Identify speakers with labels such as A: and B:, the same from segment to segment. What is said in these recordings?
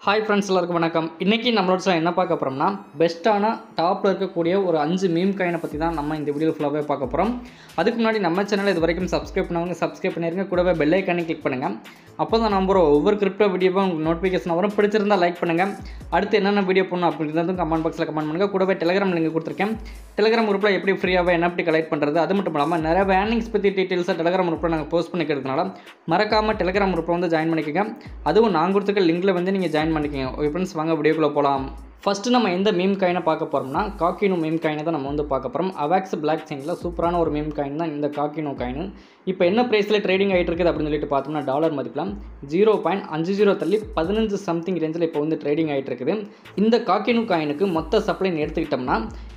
A: Hi friends, எல்லாருக்கும் வணக்கம். இன்றைக்கி நம்மளோட சேனல் என்ன பார்க்க போகிறோம்னா, பெஸ்ட்டான டாப்பில் இருக்கக்கூடிய ஒரு 5 மீம் காயினை பற்றி தான் நம்ம இந்த வீடியோ ஃபுல்லாகவே பார்க்க போகிறோம். அதுக்கு முன்னாடி நம்ம சேனல் இது வரைக்கும் சப்ஸ்கிரைப் பண்ணவங்க சப்ஸ்கிரைப் பண்ணிடுங்க, கூடவே பெல் ஐக்கானை கிளிக் பண்ணுங்கள். அப்போ தான் நம்ம ஒவ்வொரு கிரிப்டோ வீடியோவும் உங்களுக்கு நோட்டிஃபிகேஷன் வரும். பிடிச்சிருந்தால் லைக் பண்ணுங்கள். அடுத்து என்னென்ன வீடியோ பண்ணணும் அப்படின்றதும் கமெண்ட் பாக்ஸில் கமெண்ட் பண்ணுங்கள். கூடவே டெலிகிராம் லிங்க் கொடுத்துருக்கேன். டெலிகிராம் குரூப்பில் எப்படி ஃப்ரீயாகவே NFT கலெக்ட் பண்ணுறது, அது மட்டும் இல்லாமல் நிறைய ஏர்னிங்ஸ் பற்றி டீட்டெயில்ஸாக டெலிகிராம் குரூப்பில் நாங்கள் போஸ்ட் பண்ணிக்கிறதுனால மறக்காமல் டெலிகிராம் குரூப்பில் வந்து ஜாயின் பண்ணிக்கோங்க. அதுவும் நான் கொடுத்துருக்க லிங்கில் வந்து நீங்கள் ஜாயின் பண்ணிக்கோங்க. ஓகே ஃப்ரெண்ட்ஸ், வாங்க வீடியோக்குள்ளே போகலாம். ஃபஸ்ட்டு நம்ம எந்த மீம் காயினை பார்க்க போகிறோம்னா, காக்கினோ மீம் காயினை தான் நம்ம வந்து பார்க்க போகிறோம். அவாக்ஸ் பிளாக் செயினில் சூப்பரான ஒரு மீம் காயின் தான் இந்த காக்கினோ காயின். இப்போ என்ன ப்ரைஸில் ட்ரேடிங் ஆகிட்டு இருக்குது அப்படின்னு சொல்லிட்டு பார்த்தோம்னா, டாலர் மதிப்பில் 0.50 தள்ளி 15 சம்திங் ரேஞ்சில் இப்போ வந்து ட்ரேடிங் ஆகிட்டு இருக்குது. இந்த காக்கினோ காயினுக்கு மொத்த சப்ளைன்னு எடுத்துக்கிட்டோம்னா,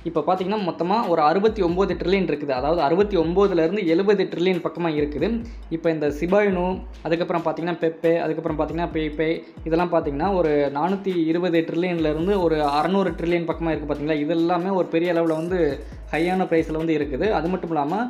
A: இப்போ பார்த்தீங்கன்னா மொத்தமாக ஒரு 69 ட்ரில்லியன் இருக்குது. அதாவது 69லேருந்து 70 ட்ரில்லியன் பக்கமாக இருக்குது. இப்போ இந்த சிபாயினோ, அதுக்கப்புறம் பார்த்தீங்கன்னா பெப்பே, அதுக்கப்புறம் பார்த்தீங்கன்னா பேபே, இதெல்லாம் பார்த்தீங்கன்னா ஒரு 420 ட்ரில்லியன்லேருந்து ஒரு 600 ட்ரில்லியன் பக்கமாக இருக்குது. பார்த்தீங்களா, இது எல்லாமே ஒரு பெரிய அளவில் வந்து ஹையான ப்ரைஸில் வந்து இருக்குது. அது மட்டும் இல்லாமல்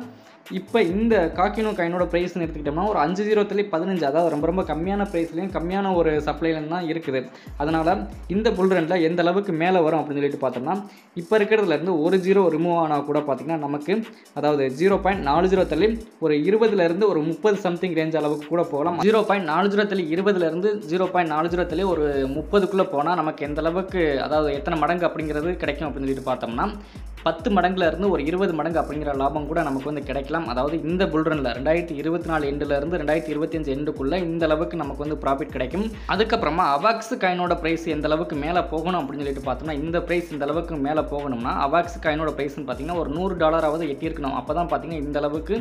A: இப்போ இந்த காக்கினோ காயினோட ப்ரைஸ்னு எடுத்துக்கிட்டோம்னா ஒரு 50.15, அதாவது ரொம்ப ரொம்ப கம்மியான ப்ரைஸ்லையும் கம்மியான ஒரு சப்ளைலையும் தான் இருக்குது. அதனால் இந்த புல் ரனில் எந்த அளவுக்கு மேலே வரும் அப்படின்னு சொல்லிட்டு பார்த்தோம்னா, இப்போ இருக்கிறதுலேருந்து ஒரு 0 ரிமூவ் ஆனால் கூட பார்த்திங்கன்னா நமக்கு, அதாவது 0.40 தள்ளி ஒரு 20லேருந்து ஒரு 30 சம்திங் ரேஞ்ச் அளவுக்கு கூட போகலாம். 0.40 தள்ளி 20லேருந்து 0.40 தள்ளி ஒரு 30க்குள்ளே போனால் நமக்கு எந்த அளவுக்கு, அதாவது எத்தனை மடங்கு அப்படிங்கிறது கிடைக்கும் அப்படின்னு சொல்லிட்டு பார்த்தோம்னா 10 மடங்குலேருந்து ஒரு 20 மடங்கு அப்படிங்கிற லாபம் கூட நமக்கு வந்து கிடைக்கலாம். அதாவது இந்த புல்ரனில் 2024 எண்டுலேருந்து 2025 எண்டுக்குள்ளே இந்த அளவுக்கு நமக்கு வந்து ப்ராஃபிட் கிடைக்கும். அதுக்கப்புறமா அவாக்ஸ் காயினோட ப்ரைஸ் எந்த அளவுக்கு மேலே போகணும் அப்படின்னு சொல்லிட்டு பார்த்தோம்னா, இந்த ப்ரைஸ் இந்த அளவுக்கு மேலே போகணும்னா அவாக்ஸ் காயினோட ப்ரைஸ்னு பார்த்தீங்கன்னா ஒரு $100 எட்டியிருக்கணும். அப்போ தான் பார்த்தீங்கன்னா இந்த அளவுக்கு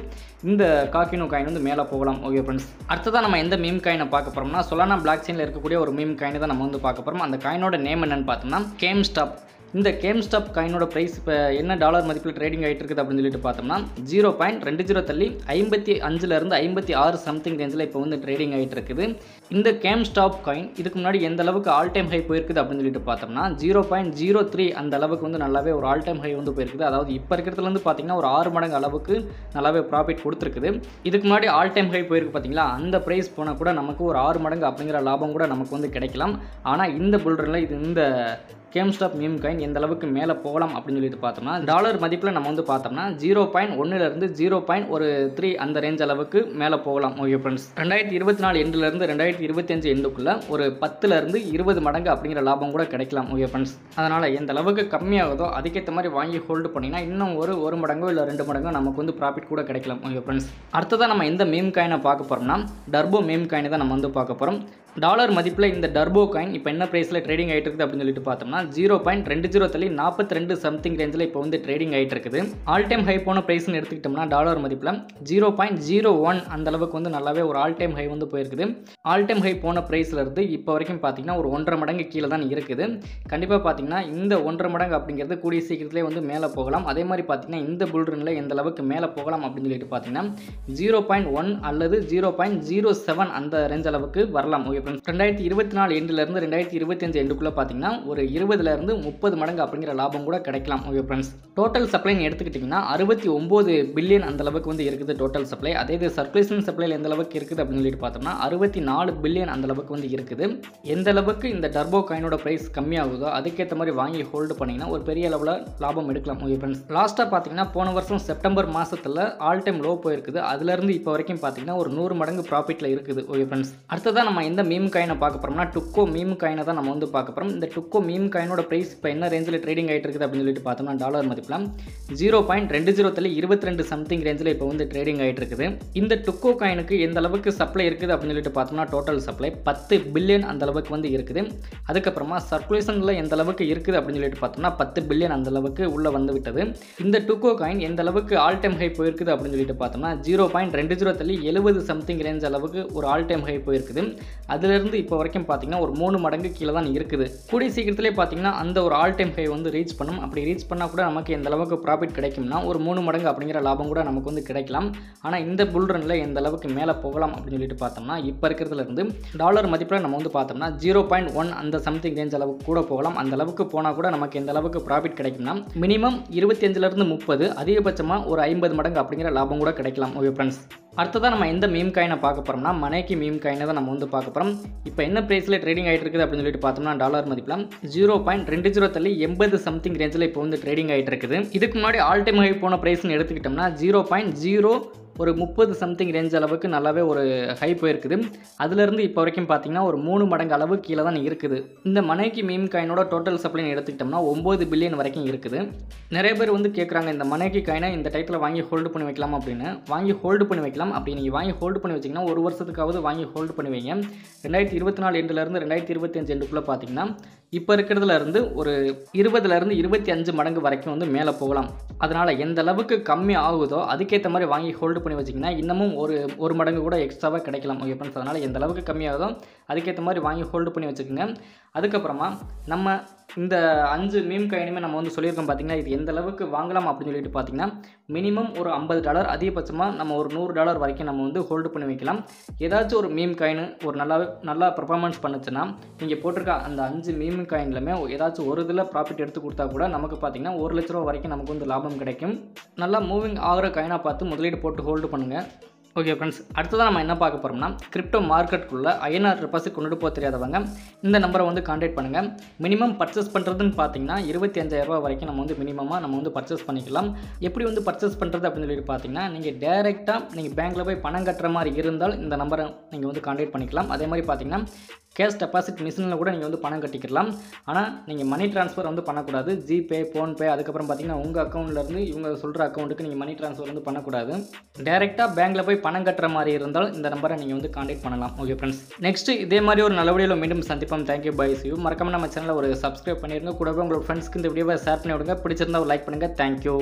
A: இந்த காக்கினோ காயின் வந்து மேலே போகலாம். ஓகே ஃப்ரெண்ட்ஸ், அடுத்ததான் நம்ம எந்த மீம் காயினை பார்க்க போகிறோம்னா, சொலானா பிளாக் செயினில் இருக்கக்கூடிய ஒரு மீம் காயினை தான் நம்ம வந்து பார்க்க போகிறோம். அந்த காயினோட நேம் என்னன்னு பார்த்தோம்னா கேம்ஸ்டாப். இந்த கேம்ஸ்டாப் காயினோட ப்ரைஸ் இப்போ என்ன டாலர் மதிப்பில் ட்ரேடிங் ஆகிட்டு இருக்குது அப்படின்னு சொல்லிட்டு பார்த்தோம்னா 0.20 தள்ளி 55லேருந்து 56 சம்திங் ரேஞ்சில் இப்போ வந்து ட்ரேடிங் ஆகிட்டு இருக்குது. இந்த கேம்ஸ்டாப் காயின் இதுக்கு முன்னாடி எந்த அளவுக்கு ஆல் டைம் ஹை போயிருக்குது அப்படின்னு சொல்லிட்டு பார்த்தோம்னா 0.03 அந்த அளவுக்கு வந்து நல்லாவே ஒரு ஆல் டைம் ஹை வந்து போயிருக்குது. அதாவது இப்போ இருக்கிறதுலேருந்து பார்த்தீங்கன்னா ஒரு 6 மடங்கு அளவுக்கு நல்லாவே ப்ராஃபிட் கொடுத்துருக்குது. இதுக்கு முன்னாடி ஆல் டைம் ஹை போயிருக்கு பார்த்தீங்களா, அந்த ப்ரைஸ் போனால் கூட நமக்கு ஒரு 6 மடங்கு அப்படிங்கிற லாபம் கூட நமக்கு வந்து கிடைக்கலாம். ஆனால் இந்த புல்ரனில் இது இந்த கேம்ஸ்டாப் மீம் காயின் எந்த அளவுக்கு மேலே போகலாம் அப்படின்னு சொல்லிட்டு பார்த்தோம்னா, டாலர் மதிப்பில் நம்ம வந்து பார்த்தோம்னா 0.1லேருந்து 0.3 அந்த ரேஞ்ச் அளவுக்கு மேலே போகலாம். ஓகே ஃப்ரெண்ட்ஸ், 2024 எண்டுலேருந்து 2025 எண்டுக்குள்ளே ஒரு 10லேருந்து 20 மடங்கு அப்படிங்கிற லாபம் கூட கிடைக்கலாம். ஓகே ஃப்ரெண்ட்ஸ், அதனால் எந்த அளவுக்கு கம்மியாகுதோ அதுக்கேற்ற மாதிரி வாங்கி ஹோல்டு பண்ணிங்கன்னா இன்னும் ஒரு மடங்கோ இல்லை 2 மடங்கோ நமக்கு வந்து ப்ராஃபிட் கூட கிடைக்கலாம். ஓகே ஃப்ரெண்ட்ஸ், அடுத்ததான் நம்ம எந்த மீம் காயினை பார்க்க போகிறோம்னா டர்போ மீம் காயினை தான் நம்ம வந்து பார்க்க போகிறோம். டாலர் மதிப்பில் இந்த டர்போ காயின் இப்போ என்ன ப்ரைஸில் ட்ரேடிங் ஆகிட்டு இருக்குது அப்படின்னு சொல்லிட்டு பார்த்தோம்னா 0.20 தள்ளி 42 சம்திங் ரேஞ்சில் இப்போ வந்து ட்ரேடிங் ஆகிட்டு இருக்குது. ஆல் டைம் ஹை போன ப்ரைஸ்னு எடுத்துக்கிட்டோம்னா டாலர் மதிப்பில் 0.01 அந்த அளவுக்கு வந்து நல்லாவே ஒரு ஆல் டைம் ஹை வந்து போயிருக்குது. ஆல் டைம் ஹை போன ப்ரைஸில் இருந்து இப்போ வரைக்கும் பார்த்தீங்கன்னா ஒரு 1.5 மடங்கு கீழே தான் இருக்குது. கண்டிப்பாக பார்த்தீங்கன்னா இந்த 1.5 மடங்கு அப்படிங்கிறது கூடிய சீக்கிரத்திலே வந்து மேலே போகலாம். அதே மாதிரி பார்த்தீங்கன்னா இந்த புல்ரனில் எந்த அளவுக்கு மேலே போகலாம் அப்படின்னு சொல்லிட்டு பார்த்தீங்கன்னா 0.1 அல்லது 0.07 அந்த ரேஞ்ச் அளவுக்கு வரலாம். 2024 எண்டுலேருந்து 2025 எண்டுக்குள்ளே பார்த்தீங்கன்னா ஒரு 20லேருந்து 30 மடங்கு அப்படிங்கிற லாபம் கூட கிடைக்கலாம். ஓகே ஃப்ரெண்ட்ஸ், டோட்டல் சப்ளைன்னு எடுத்துக்கிட்டிங்கன்னா 69 பில்லியன் அந்த அளவுக்கு வந்து இருக்குது டோட்டல் சப்ளை. அதே இது சர்க்குலேஷன் சப்ளையில் எந்த அளவுக்கு இருக்குது அப்படின்னு சொல்லிட்டு பார்த்தோம்னா 64 பில்லியன் அந்த அளவுக்கு வந்து இருக்குது. எந்த அளவுக்கு இந்த டர்போ காயினோட ப்ரைஸ் கம்மியாகுதோ அதுக்கேற்ற மாதிரி வாங்கி ஹோல்டு பண்ணிங்கன்னா ஒரு பெரிய அளவில் லாபம் எடுக்கலாம். ஓகே ஃப்ரெண்ட்ஸ், லாஸ்ட்டாக பார்த்தீங்கன்னா போன வருஷம் செப்டம்பர் மாதத்தில் ஆல் டைம் லோ போயிருக்குது. அதுலேருந்து இப்போ வரைக்கும் பார்த்தீங்கன்னா ஒரு 100 மடங்கு ப்ராஃபிட்டில் இருக்குது. ஓகே ஃப்ரெண்ட்ஸ், அடுத்ததான் நம்ம எந்த மீம் காயினை பார்க்க போகிறோம்னா டுக்கோ மீம் காயினை தான் நம்ம வந்து பார்க்க போகிறோம். இந்த டுக்கோ மீம் காயினோட ப்ரைஸ் இப்போ என்ன ரேஞ்சில் ட்ரேடிங் ஆகிட்டு இருக்குது அப்படின்னு சொல்லிட்டு பார்த்தோம்னா டாலர் மதிப்பில் 0.20 தள்ளி 22 சம்திங் ரேஞ்சில் இப்போ வந்து ட்ரேடிங் ஆகிட்டு இருக்குது. இந்த டுக்கோ காயினுக்கு எந்த அளவுக்கு சப்ளை இருக்குது அப்படின்னு சொல்லிட்டு பார்த்தோம்னா டோட்டல் சப்ளை 10 பில்லியன் அந்த அளவுக்கு வந்து இருக்குது. அதுக்கப்புறமா சர்க்குலேஷனில் எந்த அளவுக்கு இருக்குது அப்படின்னு சொல்லிட்டு பார்த்தோம்னா 10 பில்லியன் அந்த அளவுக்கு உள்ளே வந்து விட்டது. இந்த டுக்கோ காயின் எந்த அளவுக்கு ஆல் டைம் ஹை போயிருக்குது அப்படின்னு சொல்லிட்டு பார்த்தோம்னா 0.20 தள்ளி 70 சம்திங் ரேஞ்ச் அளவுக்கு ஒரு ஆல் டைம் ஹை போயிருக்குது. அது அதிலிருந்து இப்போ வரைக்கும் பார்த்தீங்கன்னா ஒரு 3 மடங்கு கீழே தான் இருக்குது. கூடிய சீக்கிரத்திலே பார்த்தீங்கன்னா அந்த ஒரு ஆல் டைம் ஹை வந்து ரீச் பண்ணும். அப்படி ரீச் பண்ணால் கூட நமக்கு எந்த அளவுக்கு ப்ராஃபிட் கிடைக்கும்னா ஒரு 3 மடங்கு அப்படிங்கிற லாபம் கூட நமக்கு வந்து கிடைக்கலாம். ஆனால் இந்த புல் ரன்னில் எந்த அளவுக்கு மேலே போகலாம் அப்படின்னு சொல்லிட்டு பார்த்தோம்னா இப்போ இருக்கிறதுலேருந்து டாலர் மதிப்பில் நம்ம வந்து பார்த்தோம்னா 0.1 அந்த சம்திங் ரேஞ்ச் அளவுக்கு கூட போகலாம். அந்த அளவுக்கு போனால் கூட நமக்கு எந்த அளவுக்கு ப்ராஃபிட் கிடைக்கும்னா மினிமம் 25லேருந்து 30, அதிகபட்சமாக ஒரு 50 மடங்கு அப்படிங்கிற லாபம் கூட கிடைக்கலாம். ஓகே ஃப்ரெண்ட்ஸ், அடுத்ததாக நம்ம எந்த மீம் காயினை பார்க்க போகிறோம்னா மனைக்கு மீம் காயினை தான் நம்ம வந்து பார்க்க போகிறோம். இப்போ என்ன ப்ரைஸில் ட்ரேடிங் ஆகிட்டு இருக்குது அப்படின்னு சொல்லிட்டு பார்த்தோம்னா டாலர் மதிப்பில் 0.20 தள்ளி 80 சம்திங் ரேஞ்சில் இப்போ வந்து ட்ரேடிங் ஆகிட்டு இருக்குது. இதுக்கு முன்னாடி ஆல் டைம் ஹை போன ப்ரைஸ்னு எடுத்துக்கிட்டோம்னா 0.0 ஒரு 30 சம்திங் ரேஞ்ச் அளவுக்கு நல்லாவே ஒரு ஹை போயிருக்குது. அதுலேருந்து இப்போ வரைக்கும் பார்த்தீங்கன்னா ஒரு 3 மடங்கு அளவு கீழே தான் இருக்குது. இந்த மனைக்கு மீம் காயினோட டோட்டல் சப்ளைன்னு எடுத்துக்கிட்டோம்னா 9 பில்லியன் வரைக்கும் இருக்குது. நிறைய பேர் வந்து கேட்குறாங்க இந்த மனைக்கு காயினை இந்த டைத்தில் வாங்கி ஹோல்டு பண்ணி வைக்கலாம் அப்படின்னு. வாங்கி ஹோல்டு பண்ணி வைக்கலாம். அப்படி நீங்கள் வாங்கி ஹோல்டு பண்ணி வச்சிங்கன்னா ஒரு வருஷத்துக்காவது வாங்கி ஹோல்டு பண்ணி வைங்க. 2024 எண்டுலேருந்து 2025 எண்டுக்குள்ளே பார்த்தீங்கன்னா இப்போ இருக்கிறதுலேருந்து ஒரு 20லேருந்து 25 மடங்கு வரைக்கும் வந்து மேலே போகலாம். அதனால் எந்த அளவுக்கு கம்மி ஆகுதோ அதுக்கேற்ற மாதிரி வாங்கி ஹோல்டு பண்ணி வச்சிங்கன்னா இன்னமும் ஒரு மடங்கு கூட எக்ஸ்ட்ராவாக கிடைக்கலாம். ஓகே ஃப்ரெண்ட்ஸ், அதனால் எந்த அளவுக்கு கம்மியாகுதோ அதுக்கேற்ற மாதிரி வாங்கி ஹோல்டு பண்ணி வச்சுக்கோங்க. அதுக்கப்புறமா நம்ம இந்த 5 மீம் காயினுமே நம்ம வந்து சொல்லியிருக்கோம் பார்த்தீங்கன்னா இது எந்த அளவுக்கு வாங்கலாம் அப்படின்னு சொல்லிட்டு பார்த்தீங்கன்னா மினிமம் ஒரு $50, அதிகபட்சமாக நம்ம ஒரு $100 வரைக்கும் நம்ம வந்து ஹோல்டு பண்ணி வைக்கலாம். ஏதாச்சும் ஒரு மீம் காயின் ஒரு நல்லா பெர்ஃபார்மன்ஸ் பண்ணுச்சுன்னா நீங்கள் போட்டிருக்க அந்த 5 மீம் காயின்லுமே ஏதாச்சும் ஒரு இதில் ப்ராஃபிட் எடுத்து கொடுத்தா கூட நமக்கு பார்த்தீங்கன்னா ₹1,00,000 வரைக்கும் நமக்கு வந்து லாபம் கிடைக்கும். நல்லா மூவிங் ஆகிற காயினாக பார்த்து முதலீடு போட்டு ஹோல்டு பண்ணுங்கள். ஓகே ஃப்ரெண்ட்ஸ், அடுத்ததான் நம்ம என்ன பார்க்க போகிறோம்னா கிரிப்டோ மார்க்கெட்டுக்குள்ளே INR டெபாசிட் கொண்டுட்டு போக தெரியாதவங்க இந்த நம்பரை வந்து கான்டாக்ட் பண்ணுங்கள். மினிமம் பர்ச்சேஸ் பண்ணுறதுன்னு பார்த்தீங்கன்னா ₹25,000 வரைக்கும் நம்ம வந்து மினிமமாக நம்ம வந்து பர்ச்சேஸ் பண்ணிக்கலாம். எப்படி வந்து பர்ச்சேஸ் பண்ணுறது அப்படின்னு சொல்லிட்டு பார்த்தீங்கன்னா நீங்கள் டேரெக்டாக நீங்கள் பேங்க்கில் போய் பணம் கட்டுற மாதிரி இருந்தால் இந்த நம்பரை நீங்கள் வந்து கான்டாக்ட் பண்ணிக்கலாம். அதே மாதிரி பார்த்தீங்கன்னா கேஷ் டெபாசிட் மிஷினில் கூட நீங்கள் வந்து பணம் கட்டிக்கலாம். ஆனால் நீங்கள் மணி ட்ரான்ஸ்ஃபர் வந்து பண்ணக்கூடாது. ஜிபே, ஃபோன்பே, அதுக்கப்புறம் பார்த்தீங்கன்னா உங்கள் அக்கௌண்ட்லேருந்து இவங்க சொல்கிற அக்கௌண்ட்டுக்கு நீங்கள் மணி ட்ரான்ஸ்ஃபர் வந்து பண்ணக்கூடாது. டேரெக்டாக பேங்க்கில் போய் பணம் கட்டுற மாதிரி இருந்தால் இந்த நம்பரை நீங்கள் வந்து கான்டாக்ட் பண்ணலாம். ஓகே ஃப்ரெண்ட்ஸ், நெக்ஸ்ட்டு இதே மாதிரி ஒரு நல்ல வீடியோவில் மீண்டும் சந்திப்போம். Thank you, bye, see you. மறக்காம நம்ம சேனலில் ஒரு சப்ஸ்கிரைப் பண்ணிடுங்க. கூடவே உங்களோட ஃப்ரெண்ட்ஸ்க்கு இந்த வீடியோவை ஷேர் பண்ணி விடுங்க. பிடிச்சிருந்தா ஒரு லைக் பண்ணுங்கள். தேங்க்யூ.